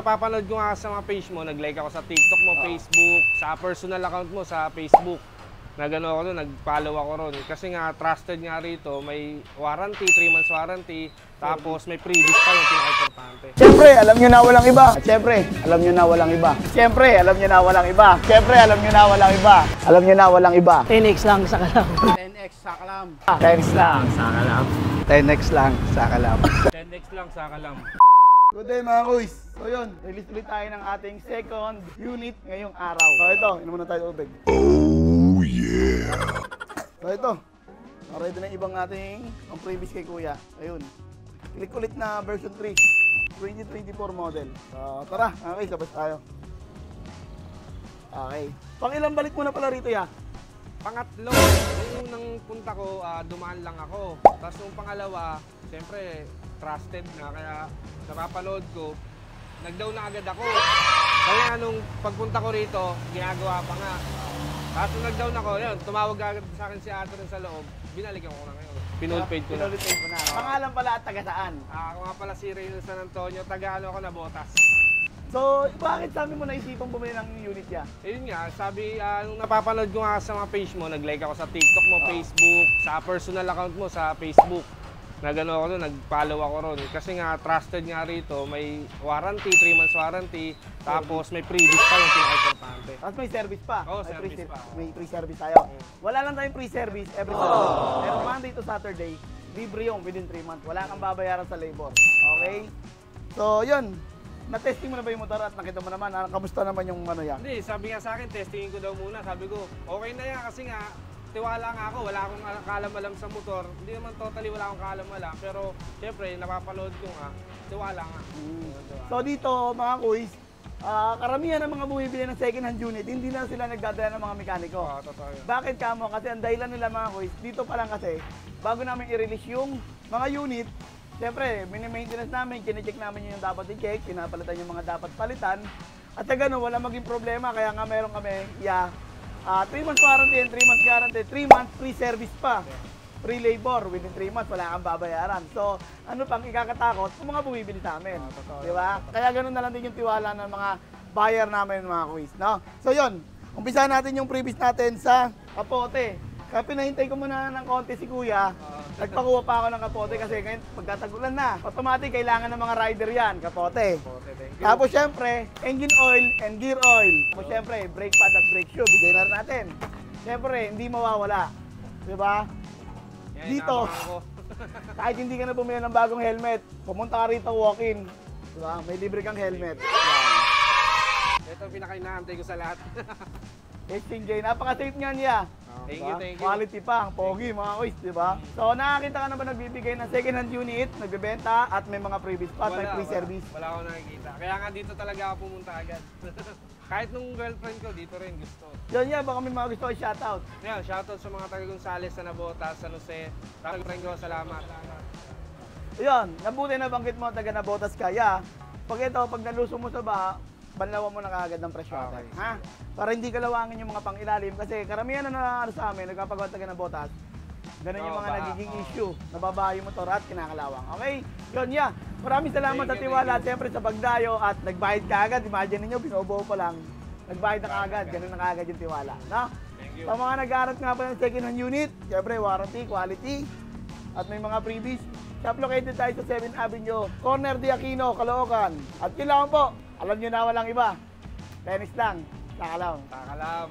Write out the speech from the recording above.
Napapanood ko nga sa mga page mo, nag-like ako sa TikTok mo, Facebook, sa personal account mo sa Facebook. Nag-ano ako doon, nag-follow ako ron. Kasi nga, trusted nga rito, may warranty, 3 months warranty, tapos may previous pa yung pinaka-importante. Siyempre, alam nyo na walang iba. Siyempre, alam nyo na walang iba. Siyempre, alam nyo na walang iba. Siyempre, alam nyo na walang iba. Alam nyo na walang iba. 10x lang sa kalam. 10x sa kalam. 10x lang sa kalam. 10x lang sa kalam. 10x lang sa kalam. Good day mga kuys. So yun, release ulit tayo ng ating second unit ngayong araw. So ito, inom muna tayo ubig. Oh yeah! So ito, ready na ibang ating ang previous kay kuya. Ayun, click ulit na version 3, 2024 model. So tara, okay, sabas tayo. Okay, pang ilang balik mo na pala rito ya? Pangatlo, yung unang punta ko, dumaan lang ako. Tapos yung pangalawa, siyempre, trusted na, kaya napapanood ko, nag-down na agad ako. Kaya nung pagpunta ko rito, ginagawa pa nga. Tapos nung nag-down ako, yun, tumawag agad sa akin si ate rin sa loob, binalikan ko na ngayon. Pinulpaid ko na. Pinulpaid ko na. Pangalan pala at taga saan? Ako nga pala si Reynolds San Antonio, taga-ano ako na Botas. So, bakit sabi mo naisipang bumili ng unit ya? Ayun nga, sabi, nung napapanood ko nga sa mga page mo, nag-like ako sa TikTok mo, Facebook, sa personal account mo sa Facebook. Nag-ano ako doon, nag-follow ako ron. Kasi nga, trusted nga rito, may warranty, 3 months warranty, tapos may previous pa yung pinaka-importante. Tapos may service pa. Oo, service pa. May free service tayo. Wala lang tayong free service every Saturday. Pero Monday to Saturday, libre yung within 3 months. Wala kang babayaran sa labor. Okay? So, yun. Na-testing mo na ba yung motor at nakita mo naman, kamusta naman yung ano yan? Hindi, sabi nga sa akin, testingin ko daw muna. Sabi ko, okay na yan kasi nga, tiwala nga ako, wala akong kaalam-alam sa motor. Hindi naman totally wala akong kaalam-alam, pero syempre, napapanood ko nga, tiwala nga. So dito, mga kuys, karamihan ng mga bumibili ng second hand unit, hindi na sila nagdadala ng mga mekaniko. Totoo yun. Bakit kamo? Kasi ang dahilan nila mga kuys, dito pa lang kasi, bago namin i-release yung mga unit, siyempre, mini-maintenance namin, kine-check namin yung dapat i-check, pinapalitan yung mga dapat palitan. At sa ganun, wala maging problema, kaya nga meron kami, 3 months warranty and 3 months guarantee, 3 months free service pa. Free labor, within 3 months, wala kang babayaran. So, ano pang ikakatakot kung mga bumibili sa amin. Di ba? Kaya ganun na lang din yung tiwala ng mga buyer namin, mga kuis. No? So, yun. Umpisa natin yung previous natin sa kapote. Kaya pinahintay ko muna ng konti si kuya. Nagpakuha pa ako ng kapote kasi ngayon pagkatagulan na. Automatic, kailangan ng mga rider yan, kapote. Tapos syempre, engine oil and gear oil. Tapos syempre, brake pad at brake shoe, bigay na rin natin. Syempre, hindi mawawala. Diba? Dito, kahit hindi ka na bumili ng bagong helmet, pumunta ka rito walk-in. Diba? May libre kang helmet. Ito ang pinaka-inaantay ko sa lahat. Testing J, napaka-safe nga niya. Thank you, thank you. Quality pa, ang pogi mga kuys, di ba? So nakakita ka na ba nagbibigay ng second hand unit, nagbebenta at may mga previous pa, may free service? Wala akong nakikita. Kaya nga dito talaga ako pumunta agad. Kahit nung girlfriend ko, dito rin gusto. Yun yan, baka may mga gusto ko shoutout. Yan, shoutout sa mga taga Gonzales, sa Nabotas, San Jose. Girlfriend ko, salamat. Yun, nabuti na banggit mo taga Nabotas kaya. Pag ito, pag naluso mo sa baha, banlawan mo na kaagad ng presyo. Okay. Ha? Para hindi kalawangin yung mga pangilalim kasi karamihan na sa amin, nagpapagawa taga Nabotas. Ganun yung mga nagiging issue. Nababaha yung motor at kinakalawang. Okay? Yun, yeah. Maraming salamat sa tiwala at siyempre sa pagdayo at nagbayad ka agad. Imagine niyo binubuo pa lang. Nagbayad na kaagad. Ganun na kaagad yung tiwala. No? Sa mga nag-aaral nga pa ng second hand unit, siyempre warranty, quality, at may mga freebies. Shop located tayo sa 7th Avenue, Corner de Aquino, Caloocan. At kailangan po, alam nyo na walang iba. Tennis lang, saka lang. Saka lang.